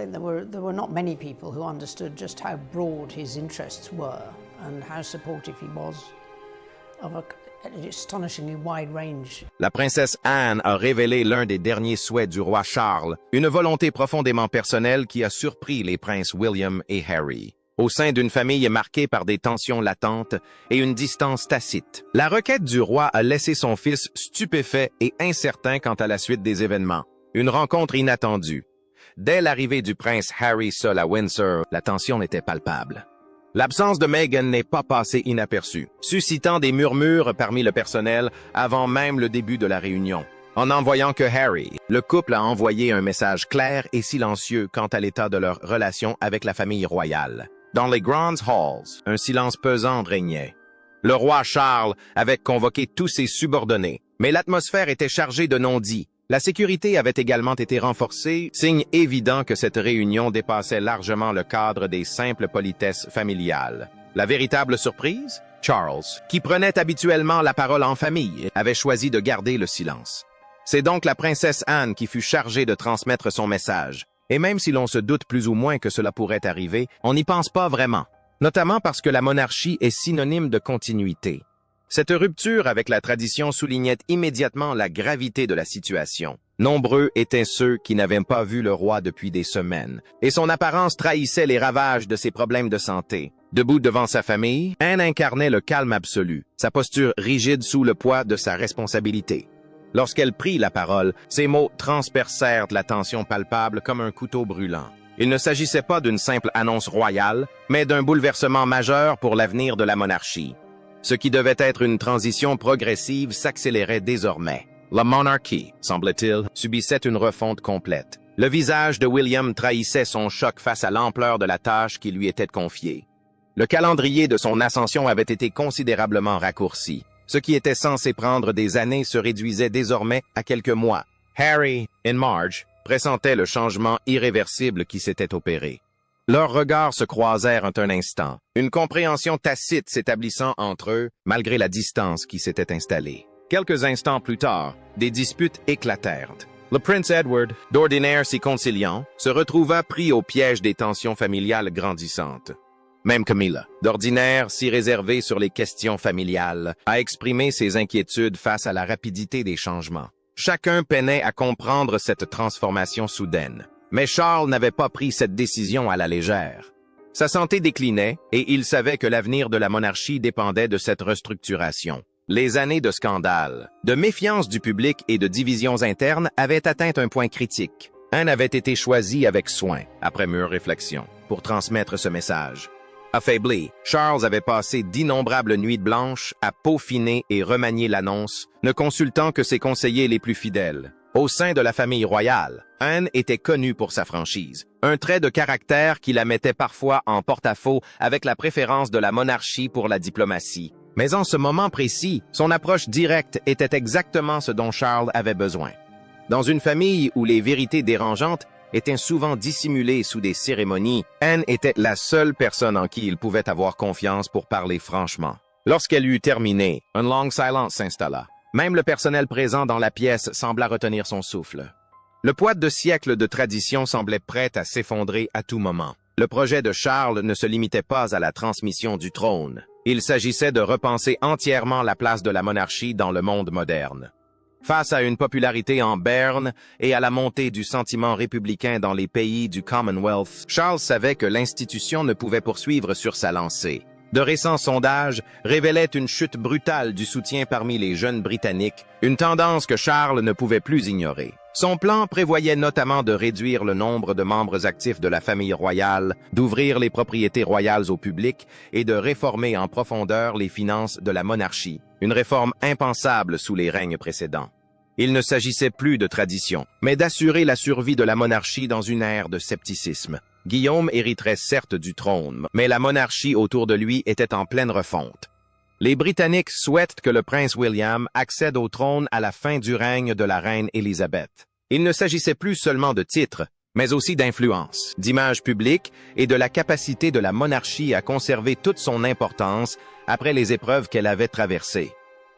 think there were not many people who understood just how broad his interests were and how supportive he was of an astonishingly wide range. La princesse Anne a révélé l'un des derniers souhaits du roi Charles, une volonté profondément personnelle qui a surpris les princes William et Harry. Au sein d'une famille marquée par des tensions latentes et une distance tacite, la requête du roi a laissé son fils stupéfait et incertain quant à la suite des événements. Une rencontre inattendue. Dès l'arrivée du prince Harry seul à Windsor, la tension n'était palpable. L'absence de Meghan n'est pas passée inaperçue, suscitant des murmures parmi le personnel avant même le début de la réunion. En n'en voyant que Harry, le couple a envoyé un message clair et silencieux quant à l'état de leur relation avec la famille royale. Dans les Grand Halls, un silence pesant régnait. Le roi Charles avait convoqué tous ses subordonnés, mais l'atmosphère était chargée de non-dits. La sécurité avait également été renforcée, signe évident que cette réunion dépassait largement le cadre des simples politesses familiales. La véritable surprise? Charles, qui prenait habituellement la parole en famille, avait choisi de garder le silence. C'est donc la princesse Anne qui fut chargée de transmettre son message. Et même si l'on se doute plus ou moins que cela pourrait arriver, on n'y pense pas vraiment. Notamment parce que la monarchie est synonyme de continuité. Cette rupture avec la tradition soulignait immédiatement la gravité de la situation. Nombreux étaient ceux qui n'avaient pas vu le roi depuis des semaines, et son apparence trahissait les ravages de ses problèmes de santé. Debout devant sa famille, Anne incarnait le calme absolu, sa posture rigide sous le poids de sa responsabilité. Lorsqu'elle prit la parole, ses mots transpercèrent la tension palpable comme un couteau brûlant. Il ne s'agissait pas d'une simple annonce royale, mais d'un bouleversement majeur pour l'avenir de la monarchie. Ce qui devait être une transition progressive s'accélérait désormais. La monarchie, semble-t-il, subissait une refonte complète. Le visage de William trahissait son choc face à l'ampleur de la tâche qui lui était confiée. Le calendrier de son ascension avait été considérablement raccourci. Ce qui était censé prendre des années se réduisait désormais à quelques mois. Harry et Marge pressentaient le changement irréversible qui s'était opéré. Leurs regards se croisèrent un instant, une compréhension tacite s'établissant entre eux, malgré la distance qui s'était installée. Quelques instants plus tard, des disputes éclatèrent. Le prince Edward, d'ordinaire si conciliant, se retrouva pris au piège des tensions familiales grandissantes. Même Camilla, d'ordinaire si réservée sur les questions familiales, a exprimé ses inquiétudes face à la rapidité des changements. Chacun peinait à comprendre cette transformation soudaine. Mais Charles n'avait pas pris cette décision à la légère. Sa santé déclinait et il savait que l'avenir de la monarchie dépendait de cette restructuration. Les années de scandales, de méfiance du public et de divisions internes avaient atteint un point critique. Anne avait été choisi avec soin, après mûre réflexion, pour transmettre ce message. Affaibli, Charles avait passé d'innombrables nuits blanches à peaufiner et remanier l'annonce, ne consultant que ses conseillers les plus fidèles. Au sein de la famille royale, Anne était connue pour sa franchise, un trait de caractère qui la mettait parfois en porte-à-faux avec la préférence de la monarchie pour la diplomatie. Mais en ce moment précis, son approche directe était exactement ce dont Charles avait besoin. Dans une famille où les vérités dérangeantes étaient souvent dissimulées sous des cérémonies, Anne était la seule personne en qui il pouvait avoir confiance pour parler franchement. Lorsqu'elle eut terminé, une longue silence s'installa. Même le personnel présent dans la pièce sembla retenir son souffle. Le poids de siècles de tradition semblait prêt à s'effondrer à tout moment. Le projet de Charles ne se limitait pas à la transmission du trône. Il s'agissait de repenser entièrement la place de la monarchie dans le monde moderne. Face à une popularité en berne et à la montée du sentiment républicain dans les pays du Commonwealth, Charles savait que l'institution ne pouvait poursuivre sur sa lancée. De récents sondages révélaient une chute brutale du soutien parmi les jeunes Britanniques, une tendance que Charles ne pouvait plus ignorer. Son plan prévoyait notamment de réduire le nombre de membres actifs de la famille royale, d'ouvrir les propriétés royales au public et de réformer en profondeur les finances de la monarchie, une réforme impensable sous les règnes précédents. Il ne s'agissait plus de tradition, mais d'assurer la survie de la monarchie dans une ère de scepticisme. Guillaume hériterait certes du trône, mais la monarchie autour de lui était en pleine refonte. Les Britanniques souhaitent que le prince William accède au trône à la fin du règne de la reine Élisabeth. Il ne s'agissait plus seulement de titres, mais aussi d'influence, d'image publique et de la capacité de la monarchie à conserver toute son importance après les épreuves qu'elle avait traversées.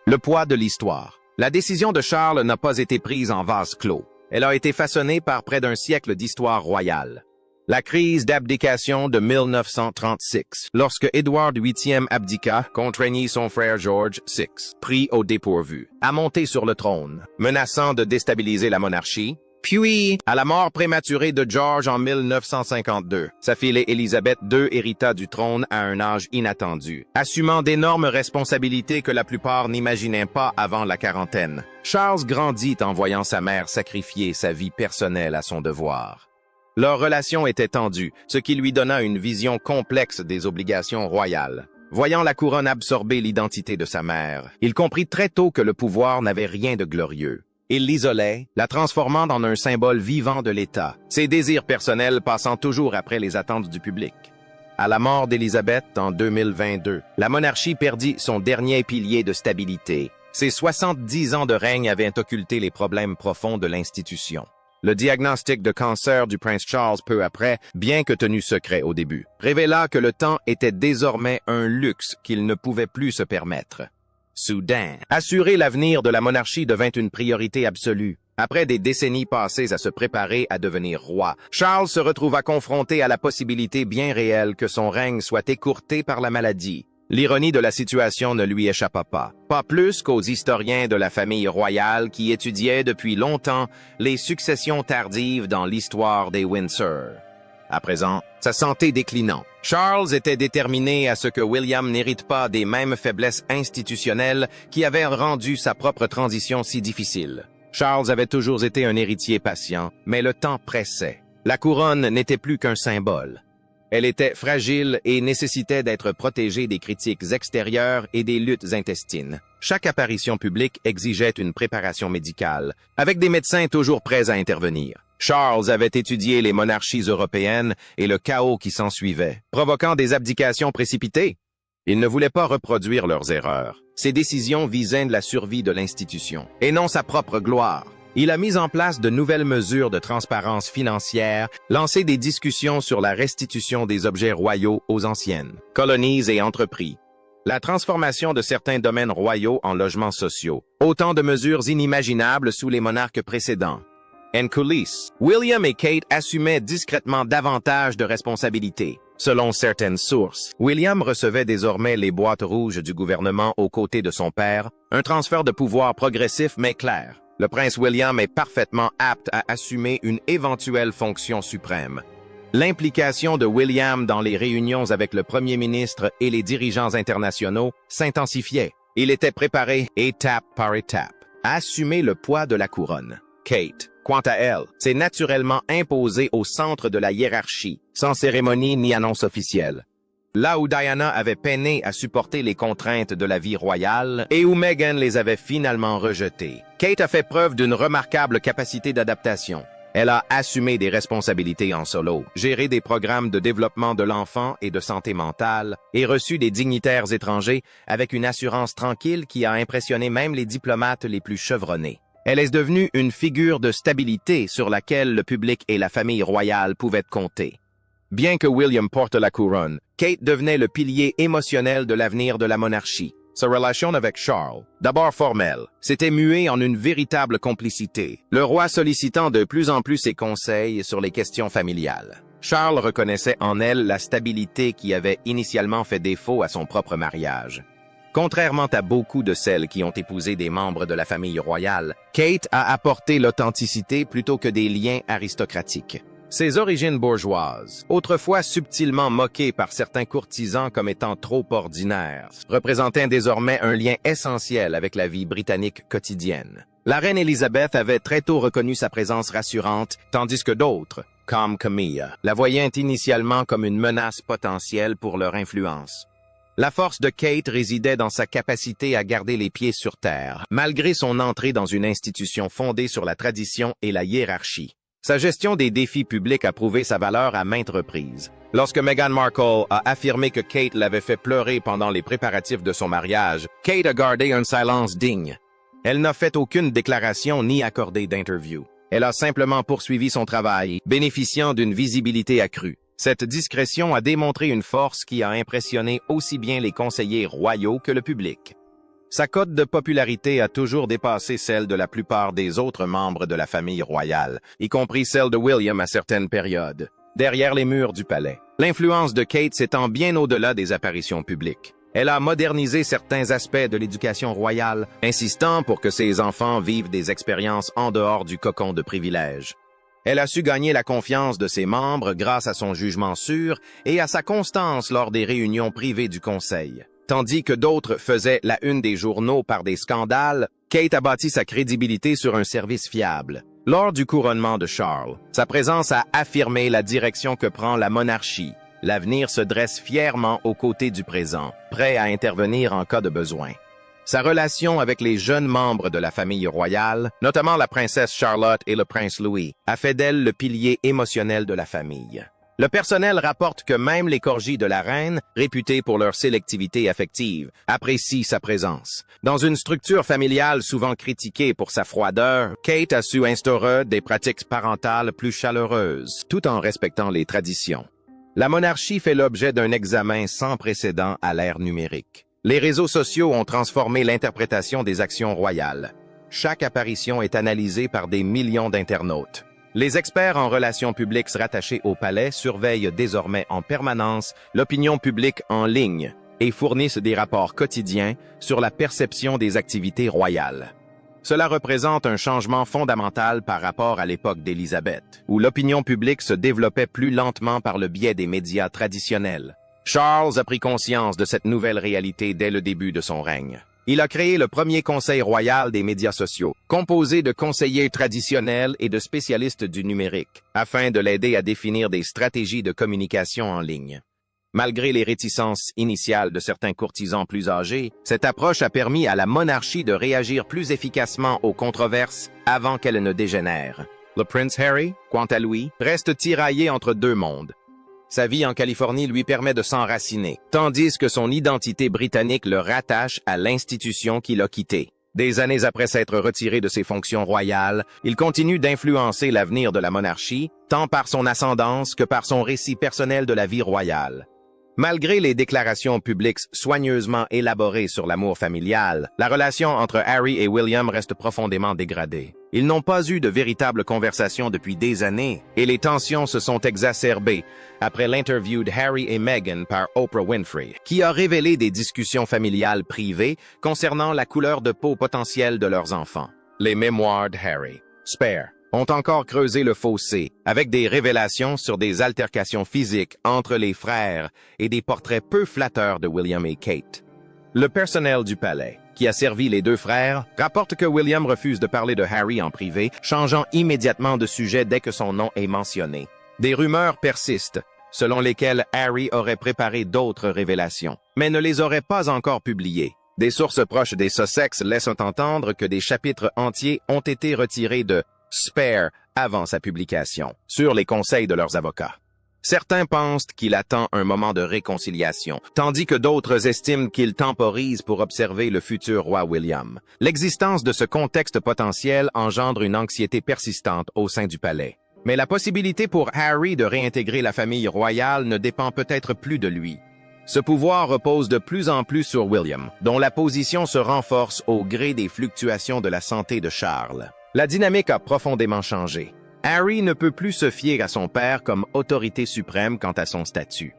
Le poids de l'histoire. La décision de Charles n'a pas été prise en vase clos. Elle a été façonnée par près d'un siècle d'histoire royale. La crise d'abdication de 1936, lorsque Édouard VIII abdiqua, contraignit son frère George VI, pris au dépourvu, à monter sur le trône, menaçant de déstabiliser la monarchie. Puis, à la mort prématurée de George en 1952, sa fille Élisabeth II hérita du trône à un âge inattendu, assumant d'énormes responsabilités que la plupart n'imaginaient pas avant la quarantaine. Charles grandit en voyant sa mère sacrifier sa vie personnelle à son devoir. Leur relation était tendue, ce qui lui donna une vision complexe des obligations royales. Voyant la couronne absorber l'identité de sa mère, il comprit très tôt que le pouvoir n'avait rien de glorieux. Il l'isolait, la transformant en un symbole vivant de l'État, ses désirs personnels passant toujours après les attentes du public. À la mort d'Élisabeth en 2022, la monarchie perdit son dernier pilier de stabilité. Ses 70 ans de règne avaient occulté les problèmes profonds de l'institution. Le diagnostic de cancer du prince Charles peu après, bien que tenu secret au début, révéla que le temps était désormais un luxe qu'il ne pouvait plus se permettre. Soudain, assurer l'avenir de la monarchie devint une priorité absolue. Après des décennies passées à se préparer à devenir roi, Charles se retrouva confronté à la possibilité bien réelle que son règne soit écourté par la maladie. L'ironie de la situation ne lui échappa pas plus qu'aux historiens de la famille royale qui étudiaient depuis longtemps les successions tardives dans l'histoire des Windsor. À présent, sa santé déclinant, Charles était déterminé à ce que William n'hérite pas des mêmes faiblesses institutionnelles qui avaient rendu sa propre transition si difficile. Charles avait toujours été un héritier patient, mais le temps pressait. La couronne n'était plus qu'un symbole. Elle était fragile et nécessitait d'être protégée des critiques extérieures et des luttes intestines. Chaque apparition publique exigeait une préparation médicale, avec des médecins toujours prêts à intervenir. Charles avait étudié les monarchies européennes et le chaos qui s'ensuivait, provoquant des abdications précipitées. Il ne voulait pas reproduire leurs erreurs. Ses décisions visaient la survie de l'institution, et non sa propre gloire. Il a mis en place de nouvelles mesures de transparence financière, lancé des discussions sur la restitution des objets royaux aux anciennes colonies et entreprises, la transformation de certains domaines royaux en logements sociaux, autant de mesures inimaginables sous les monarques précédents. En coulisses, William et Kate assumaient discrètement davantage de responsabilités. Selon certaines sources, William recevait désormais les boîtes rouges du gouvernement aux côtés de son père, un transfert de pouvoir progressif mais clair. Le prince William est parfaitement apte à assumer une éventuelle fonction suprême. L'implication de William dans les réunions avec le premier ministre et les dirigeants internationaux s'intensifiait. Il était préparé, étape par étape, à assumer le poids de la couronne. Kate, quant à elle, s'est naturellement imposée au centre de la hiérarchie, sans cérémonie ni annonce officielle. Là où Diana avait peiné à supporter les contraintes de la vie royale et où Meghan les avait finalement rejetées, Kate a fait preuve d'une remarquable capacité d'adaptation. Elle a assumé des responsabilités en solo, géré des programmes de développement de l'enfant et de santé mentale, et reçu des dignitaires étrangers avec une assurance tranquille qui a impressionné même les diplomates les plus chevronnés. Elle est devenue une figure de stabilité sur laquelle le public et la famille royale pouvaient compter. Bien que William porte la couronne, Kate devenait le pilier émotionnel de l'avenir de la monarchie. Sa relation avec Charles, d'abord formelle, s'était muée en une véritable complicité, le roi sollicitant de plus en plus ses conseils sur les questions familiales. Charles reconnaissait en elle la stabilité qui avait initialement fait défaut à son propre mariage. Contrairement à beaucoup de celles qui ont épousé des membres de la famille royale, Kate a apporté l'authenticité plutôt que des liens aristocratiques. Ses origines bourgeoises, autrefois subtilement moquées par certains courtisans comme étant trop ordinaires, représentaient désormais un lien essentiel avec la vie britannique quotidienne. La reine Élisabeth avait très tôt reconnu sa présence rassurante, tandis que d'autres, comme Camilla, la voyaient initialement comme une menace potentielle pour leur influence. La force de Kate résidait dans sa capacité à garder les pieds sur terre, malgré son entrée dans une institution fondée sur la tradition et la hiérarchie. Sa gestion des défis publics a prouvé sa valeur à maintes reprises. Lorsque Meghan Markle a affirmé que Kate l'avait fait pleurer pendant les préparatifs de son mariage, Kate a gardé un silence digne. Elle n'a fait aucune déclaration ni accordé d'interview. Elle a simplement poursuivi son travail, bénéficiant d'une visibilité accrue. Cette discrétion a démontré une force qui a impressionné aussi bien les conseillers royaux que le public. Sa cote de popularité a toujours dépassé celle de la plupart des autres membres de la famille royale, y compris celle de William à certaines périodes. derrière les murs du palais. L'influence de Kate s'étend bien au-delà des apparitions publiques. Elle a modernisé certains aspects de l'éducation royale, insistant pour que ses enfants vivent des expériences en dehors du cocon de privilèges. Elle a su gagner la confiance de ses membres grâce à son jugement sûr et à sa constance lors des réunions privées du conseil. Tandis que d'autres faisaient la une des journaux par des scandales, Kate a bâti sa crédibilité sur un service fiable. Lors du couronnement de Charles, sa présence a affirmé la direction que prend la monarchie. L'avenir se dresse fièrement aux côtés du présent, prêt à intervenir en cas de besoin. Sa relation avec les jeunes membres de la famille royale, notamment la princesse Charlotte et le prince Louis, a fait d'elle le pilier émotionnel de la famille. Le personnel rapporte que même les corgis de la reine, réputés pour leur sélectivité affective, apprécient sa présence. Dans une structure familiale souvent critiquée pour sa froideur, Kate a su instaurer des pratiques parentales plus chaleureuses, tout en respectant les traditions. La monarchie fait l'objet d'un examen sans précédent à l'ère numérique. Les réseaux sociaux ont transformé l'interprétation des actions royales. Chaque apparition est analysée par des millions d'internautes. Les experts en relations publiques rattachés au palais surveillent désormais en permanence l'opinion publique en ligne et fournissent des rapports quotidiens sur la perception des activités royales. Cela représente un changement fondamental par rapport à l'époque d'Élisabeth, où l'opinion publique se développait plus lentement par le biais des médias traditionnels. Charles a pris conscience de cette nouvelle réalité dès le début de son règne. Il a créé le premier conseil royal des médias sociaux, composé de conseillers traditionnels et de spécialistes du numérique, afin de l'aider à définir des stratégies de communication en ligne. Malgré les réticences initiales de certains courtisans plus âgés, cette approche a permis à la monarchie de réagir plus efficacement aux controverses avant qu'elles ne dégénèrent. Le prince Harry, quant à lui, reste tiraillé entre deux mondes. Sa vie en Californie lui permet de s'enraciner, tandis que son identité britannique le rattache à l'institution qu'il a quittée. Des années après s'être retiré de ses fonctions royales, il continue d'influencer l'avenir de la monarchie, tant par son ascendance que par son récit personnel de la vie royale. Malgré les déclarations publiques soigneusement élaborées sur l'amour familial, la relation entre Harry et William reste profondément dégradée. Ils n'ont pas eu de véritable conversation depuis des années et les tensions se sont exacerbées après l'interview de Harry et Meghan par Oprah Winfrey, qui a révélé des discussions familiales privées concernant la couleur de peau potentielle de leurs enfants. Les mémoires de Harry, Spare, ont encore creusé le fossé, avec des révélations sur des altercations physiques entre les frères et des portraits peu flatteurs de William et Kate. Le personnel du palais, qui a servi les deux frères, rapporte que William refuse de parler de Harry en privé, changeant immédiatement de sujet dès que son nom est mentionné. Des rumeurs persistent, selon lesquelles Harry aurait préparé d'autres révélations, mais ne les aurait pas encore publiées. Des sources proches des Sussex laissent entendre que des chapitres entiers ont été retirés de Spare avant sa publication, sur les conseils de leurs avocats. Certains pensent qu'il attend un moment de réconciliation, tandis que d'autres estiment qu'il temporise pour observer le futur roi William. L'existence de ce contexte potentiel engendre une anxiété persistante au sein du palais. Mais la possibilité pour Harry de réintégrer la famille royale ne dépend peut-être plus de lui. Ce pouvoir repose de plus en plus sur William, dont la position se renforce au gré des fluctuations de la santé de Charles. La dynamique a profondément changé. Harry ne peut plus se fier à son père comme autorité suprême quant à son statut.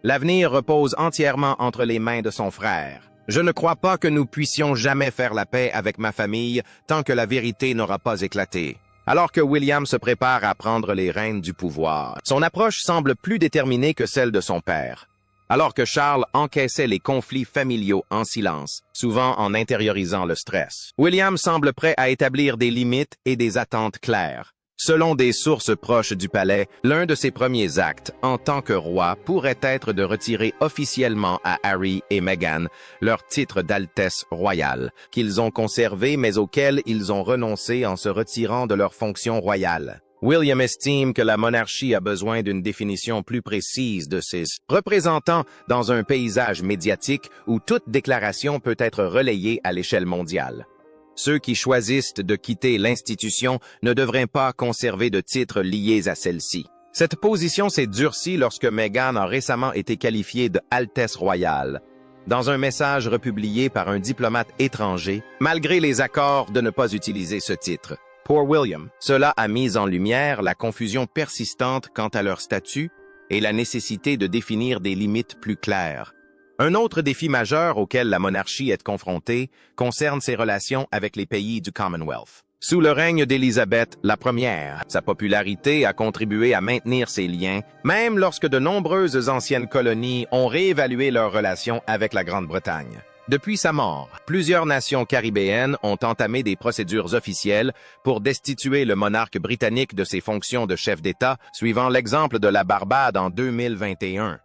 L'avenir repose entièrement entre les mains de son frère. Je ne crois pas que nous puissions jamais faire la paix avec ma famille tant que la vérité n'aura pas éclaté. Alors que William se prépare à prendre les rênes du pouvoir, son approche semble plus déterminée que celle de son père. Alors que Charles encaissait les conflits familiaux en silence, souvent en intériorisant le stress, William semble prêt à établir des limites et des attentes claires. Selon des sources proches du palais, l'un de ses premiers actes en tant que roi pourrait être de retirer officiellement à Harry et Meghan leur titre d'altesse royale, qu'ils ont conservé mais auquel ils ont renoncé en se retirant de leurs fonctions royales. William estime que la monarchie a besoin d'une définition plus précise de ses représentants dans un paysage médiatique où toute déclaration peut être relayée à l'échelle mondiale. Ceux qui choisissent de quitter l'institution ne devraient pas conserver de titres liés à celle-ci. Cette position s'est durcie lorsque Meghan a récemment été qualifiée de Altesse royale, dans un message republié par un diplomate étranger, malgré les accords de ne pas utiliser ce titre. Pour William, cela a mis en lumière la confusion persistante quant à leur statut et la nécessité de définir des limites plus claires. Un autre défi majeur auquel la monarchie est confrontée concerne ses relations avec les pays du Commonwealth. Sous le règne d'Élisabeth I, sa popularité a contribué à maintenir ces liens, même lorsque de nombreuses anciennes colonies ont réévalué leurs relations avec la Grande-Bretagne. Depuis sa mort, plusieurs nations caribéennes ont entamé des procédures officielles pour destituer le monarque britannique de ses fonctions de chef d'État, suivant l'exemple de la Barbade en 2021.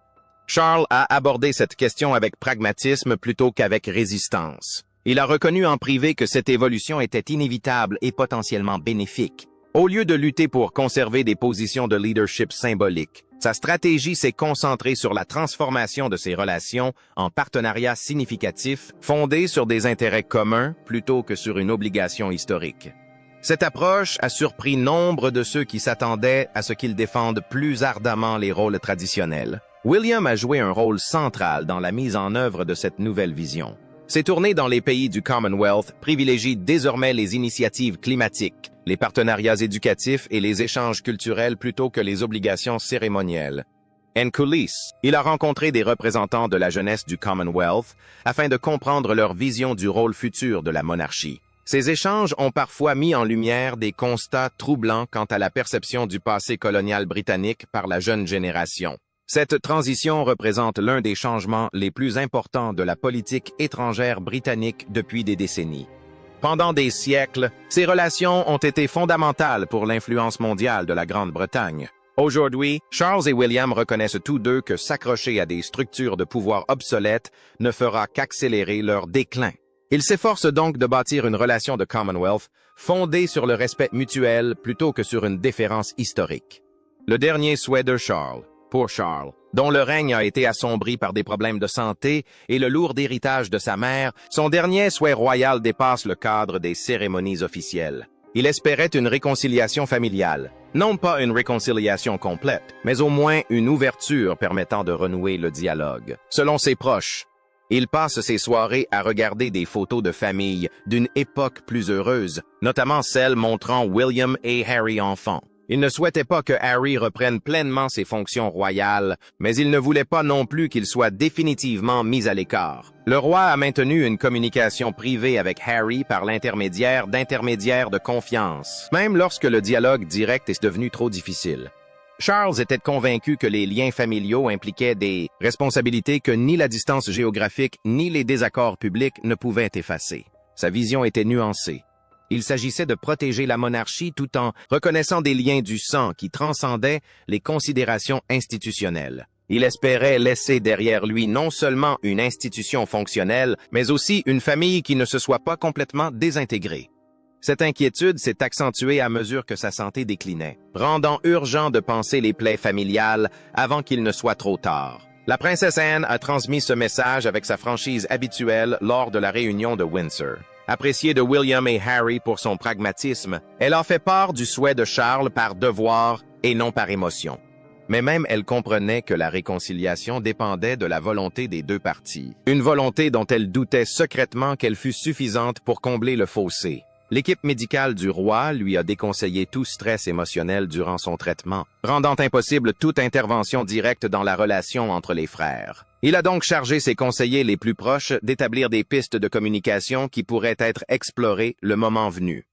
Charles a abordé cette question avec pragmatisme plutôt qu'avec résistance. Il a reconnu en privé que cette évolution était inévitable et potentiellement bénéfique. Au lieu de lutter pour conserver des positions de leadership symboliques, sa stratégie s'est concentrée sur la transformation de ses relations en partenariats significatifs fondés sur des intérêts communs plutôt que sur une obligation historique. Cette approche a surpris nombre de ceux qui s'attendaient à ce qu'ils défendent plus ardemment les rôles traditionnels. William a joué un rôle central dans la mise en œuvre de cette nouvelle vision. Ses tournées dans les pays du Commonwealth privilégient désormais les initiatives climatiques, les partenariats éducatifs et les échanges culturels plutôt que les obligations cérémonielles. En coulisses, il a rencontré des représentants de la jeunesse du Commonwealth afin de comprendre leur vision du rôle futur de la monarchie. Ces échanges ont parfois mis en lumière des constats troublants quant à la perception du passé colonial britannique par la jeune génération. Cette transition représente l'un des changements les plus importants de la politique étrangère britannique depuis des décennies. Pendant des siècles, ces relations ont été fondamentales pour l'influence mondiale de la Grande-Bretagne. Aujourd'hui, Charles et William reconnaissent tous deux que s'accrocher à des structures de pouvoir obsolètes ne fera qu'accélérer leur déclin. Ils s'efforcent donc de bâtir une relation de Commonwealth fondée sur le respect mutuel plutôt que sur une déférence historique. Le dernier souhait de Charles, pour Charles, dont le règne a été assombri par des problèmes de santé et le lourd héritage de sa mère, son dernier souhait royal dépasse le cadre des cérémonies officielles. Il espérait une réconciliation familiale, non pas une réconciliation complète, mais au moins une ouverture permettant de renouer le dialogue. Selon ses proches, il passe ses soirées à regarder des photos de famille d'une époque plus heureuse, notamment celles montrant William et Harry enfants. Il ne souhaitait pas que Harry reprenne pleinement ses fonctions royales, mais il ne voulait pas non plus qu'il soit définitivement mis à l'écart. Le roi a maintenu une communication privée avec Harry par l'intermédiaire d'intermédiaires de confiance, même lorsque le dialogue direct est devenu trop difficile. Charles était convaincu que les liens familiaux impliquaient des responsabilités que ni la distance géographique ni les désaccords publics ne pouvaient effacer. Sa vision était nuancée. Il s'agissait de protéger la monarchie tout en reconnaissant des liens du sang qui transcendaient les considérations institutionnelles. Il espérait laisser derrière lui non seulement une institution fonctionnelle, mais aussi une famille qui ne se soit pas complètement désintégrée. Cette inquiétude s'est accentuée à mesure que sa santé déclinait, rendant urgent de panser les plaies familiales avant qu'il ne soit trop tard. La princesse Anne a transmis ce message avec sa franchise habituelle lors de la réunion de Windsor. Appréciée de William et Harry pour son pragmatisme, elle a fait part du souhait de Charles par devoir et non par émotion. Mais même elle comprenait que la réconciliation dépendait de la volonté des deux parties. Une volonté dont elle doutait secrètement qu'elle fût suffisante pour combler le fossé. L'équipe médicale du roi lui a déconseillé tout stress émotionnel durant son traitement, rendant impossible toute intervention directe dans la relation entre les frères. Il a donc chargé ses conseillers les plus proches d'établir des pistes de communication qui pourraient être explorées le moment venu.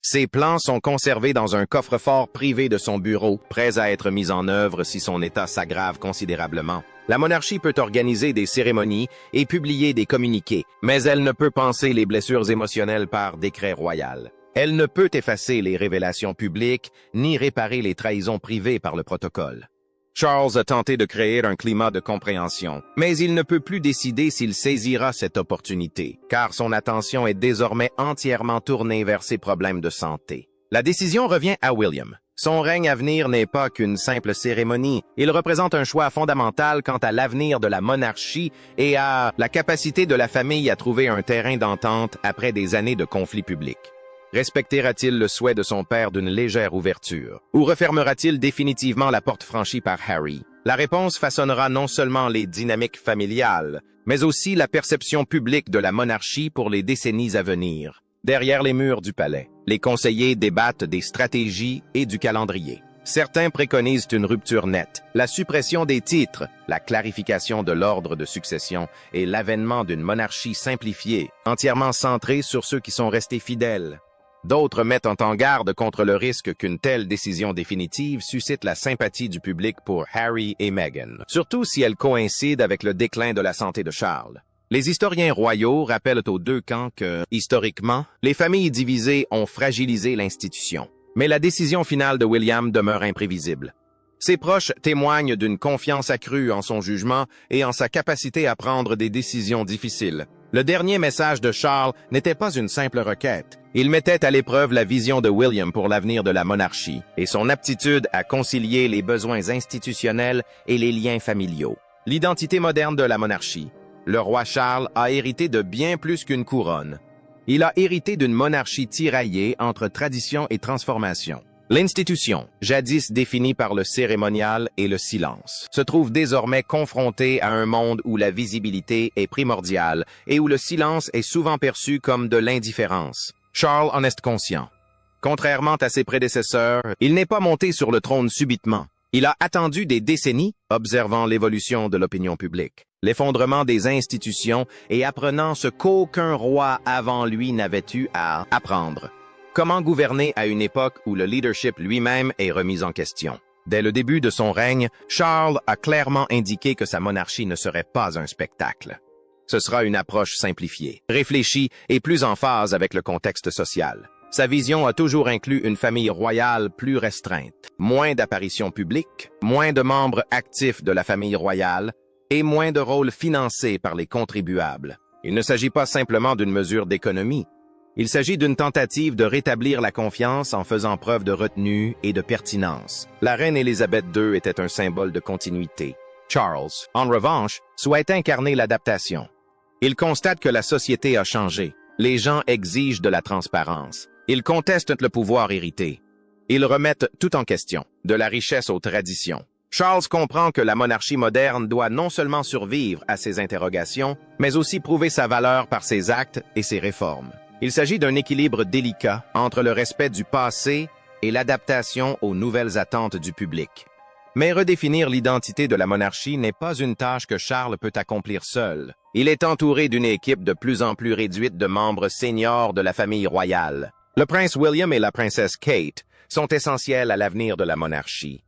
Ces plans sont conservés dans un coffre-fort privé de son bureau, prêts à être mis en œuvre si son état s'aggrave considérablement. La monarchie peut organiser des cérémonies et publier des communiqués, mais elle ne peut panser les blessures émotionnelles par décret royal. Elle ne peut effacer les révélations publiques, ni réparer les trahisons privées par le protocole. Charles a tenté de créer un climat de compréhension, mais il ne peut plus décider s'il saisira cette opportunité, car son attention est désormais entièrement tournée vers ses problèmes de santé. La décision revient à William. Son règne à venir n'est pas qu'une simple cérémonie. Il représente un choix fondamental quant à l'avenir de la monarchie et à la capacité de la famille à trouver un terrain d'entente après des années de conflits publics. Respectera-t-il le souhait de son père d'une légère ouverture? Ou refermera-t-il définitivement la porte franchie par Harry? La réponse façonnera non seulement les dynamiques familiales, mais aussi la perception publique de la monarchie pour les décennies à venir. Derrière les murs du palais, Les conseillers débattent des stratégies et du calendrier. Certains préconisent une rupture nette, la suppression des titres, la clarification de l'ordre de succession et l'avènement d'une monarchie simplifiée, entièrement centrée sur ceux qui sont restés fidèles. D'autres mettent en garde contre le risque qu'une telle décision définitive suscite la sympathie du public pour Harry et Meghan, surtout si elle coïncide avec le déclin de la santé de Charles. Les historiens royaux rappellent aux deux camps que, historiquement, les familles divisées ont fragilisé l'institution. Mais la décision finale de William demeure imprévisible. Ses proches témoignent d'une confiance accrue en son jugement et en sa capacité à prendre des décisions difficiles. Le dernier message de Charles n'était pas une simple requête. Il mettait à l'épreuve la vision de William pour l'avenir de la monarchie et son aptitude à concilier les besoins institutionnels et les liens familiaux. L'identité moderne de la monarchie. Le roi Charles a hérité de bien plus qu'une couronne. Il a hérité d'une monarchie tiraillée entre tradition et transformation. L'institution, jadis définie par le cérémonial et le silence, se trouve désormais confrontée à un monde où la visibilité est primordiale et où le silence est souvent perçu comme de l'indifférence. Charles en est conscient. Contrairement à ses prédécesseurs, il n'est pas monté sur le trône subitement. Il a attendu des décennies, observant l'évolution de l'opinion publique, l'effondrement des institutions et apprenant ce qu'aucun roi avant lui n'avait eu à apprendre. Comment gouverner à une époque où le leadership lui-même est remis en question? Dès le début de son règne, Charles a clairement indiqué que sa monarchie ne serait pas un spectacle. Ce sera une approche simplifiée, réfléchie et plus en phase avec le contexte social. Sa vision a toujours inclus une famille royale plus restreinte, moins d'apparitions publiques, moins de membres actifs de la famille royale et moins de rôles financés par les contribuables. Il ne s'agit pas simplement d'une mesure d'économie. Il s'agit d'une tentative de rétablir la confiance en faisant preuve de retenue et de pertinence. La reine Élisabeth II était un symbole de continuité. Charles, en revanche, souhaite incarner l'adaptation. Il constate que la société a changé. Les gens exigent de la transparence. Ils contestent le pouvoir hérité. Ils remettent tout en question, de la richesse aux traditions. Charles comprend que la monarchie moderne doit non seulement survivre à ces interrogations, mais aussi prouver sa valeur par ses actes et ses réformes. Il s'agit d'un équilibre délicat entre le respect du passé et l'adaptation aux nouvelles attentes du public. Mais redéfinir l'identité de la monarchie n'est pas une tâche que Charles peut accomplir seul. Il est entouré d'une équipe de plus en plus réduite de membres seniors de la famille royale. Le prince William et la princesse Kate sont essentiels à l'avenir de la monarchie.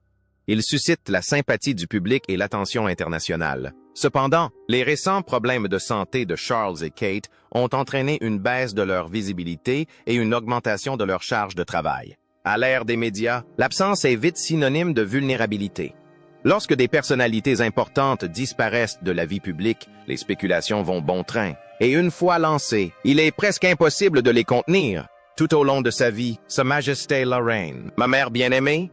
Ils suscitent la sympathie du public et l'attention internationale. Cependant, les récents problèmes de santé de Charles et Kate ont entraîné une baisse de leur visibilité et une augmentation de leur charge de travail. À l'ère des médias, l'absence est vite synonyme de vulnérabilité. Lorsque des personnalités importantes disparaissent de la vie publique, les spéculations vont bon train. Et une fois lancées, il est presque impossible de les contenir. Tout au long de sa vie, Sa Majesté la Reine, ma mère bien-aimée.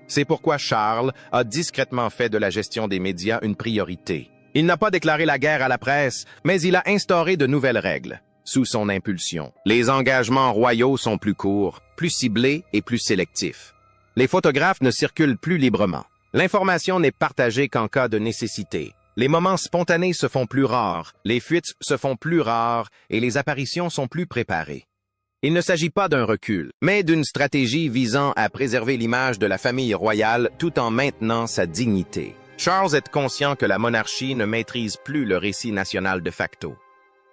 C'est pourquoi Charles a discrètement fait de la gestion des médias une priorité. Il n'a pas déclaré la guerre à la presse, mais il a instauré de nouvelles règles. Sous son impulsion, les engagements royaux sont plus courts, plus ciblés et plus sélectifs. Les photographes ne circulent plus librement. L'information n'est partagée qu'en cas de nécessité. Les moments spontanés se font plus rares, les fuites se font plus rares et les apparitions sont plus préparées. Il ne s'agit pas d'un recul, mais d'une stratégie visant à préserver l'image de la famille royale tout en maintenant sa dignité. Charles est conscient que la monarchie ne maîtrise plus le récit national de facto.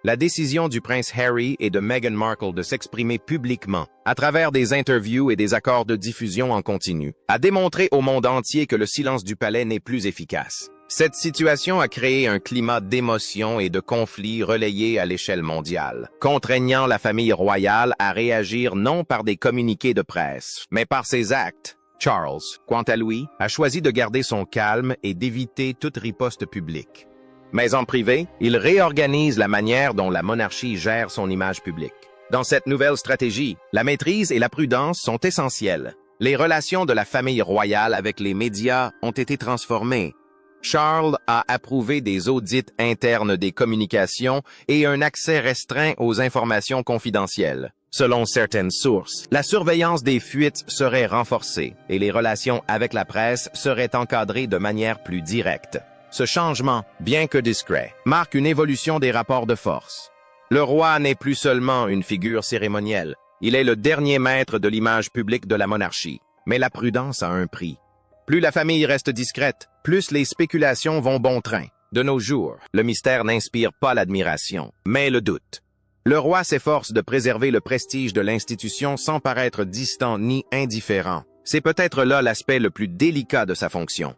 La décision du prince Harry et de Meghan Markle de s'exprimer publiquement, à travers des interviews et des accords de diffusion en continu, a démontré au monde entier que le silence du palais n'est plus efficace. Cette situation a créé un climat d'émotion et de conflit relayé à l'échelle mondiale, contraignant la famille royale à réagir non par des communiqués de presse, mais par ses actes. Charles, quant à lui, a choisi de garder son calme et d'éviter toute riposte publique. Mais en privé, il réorganise la manière dont la monarchie gère son image publique. Dans cette nouvelle stratégie, la maîtrise et la prudence sont essentielles. Les relations de la famille royale avec les médias ont été transformées. Charles a approuvé des audits internes des communications et un accès restreint aux informations confidentielles. Selon certaines sources, la surveillance des fuites serait renforcée et les relations avec la presse seraient encadrées de manière plus directe. Ce changement, bien que discret, marque une évolution des rapports de force. Le roi n'est plus seulement une figure cérémonielle. Il est le dernier maître de l'image publique de la monarchie. Mais la prudence a un prix. Plus la famille reste discrète, plus les spéculations vont bon train. De nos jours, le mystère n'inspire pas l'admiration, mais le doute. Le roi s'efforce de préserver le prestige de l'institution sans paraître distant ni indifférent. C'est peut-être là l'aspect le plus délicat de sa fonction.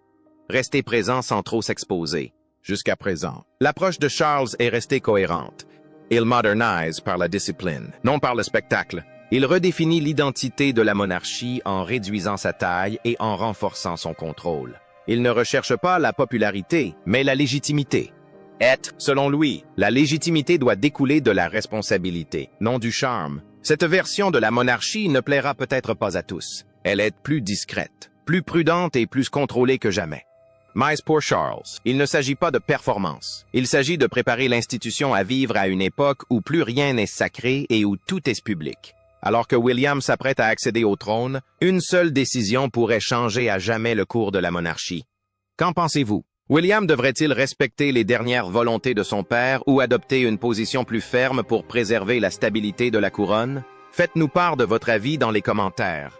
Rester présent sans trop s'exposer. Jusqu'à présent, l'approche de Charles est restée cohérente. Il modernise par la discipline, non par le spectacle. Il redéfinit l'identité de la monarchie en réduisant sa taille et en renforçant son contrôle. Il ne recherche pas la popularité, mais la légitimité. Selon lui, la légitimité doit découler de la responsabilité, non du charme. Cette version de la monarchie ne plaira peut-être pas à tous. Elle est plus discrète, plus prudente et plus contrôlée que jamais. Mais pour Charles, il ne s'agit pas de performance. Il s'agit de préparer l'institution à vivre à une époque où plus rien n'est sacré et où tout est public. Alors que William s'apprête à accéder au trône, une seule décision pourrait changer à jamais le cours de la monarchie. Qu'en pensez-vous? William devrait-il respecter les dernières volontés de son père ou adopter une position plus ferme pour préserver la stabilité de la couronne? Faites-nous part de votre avis dans les commentaires.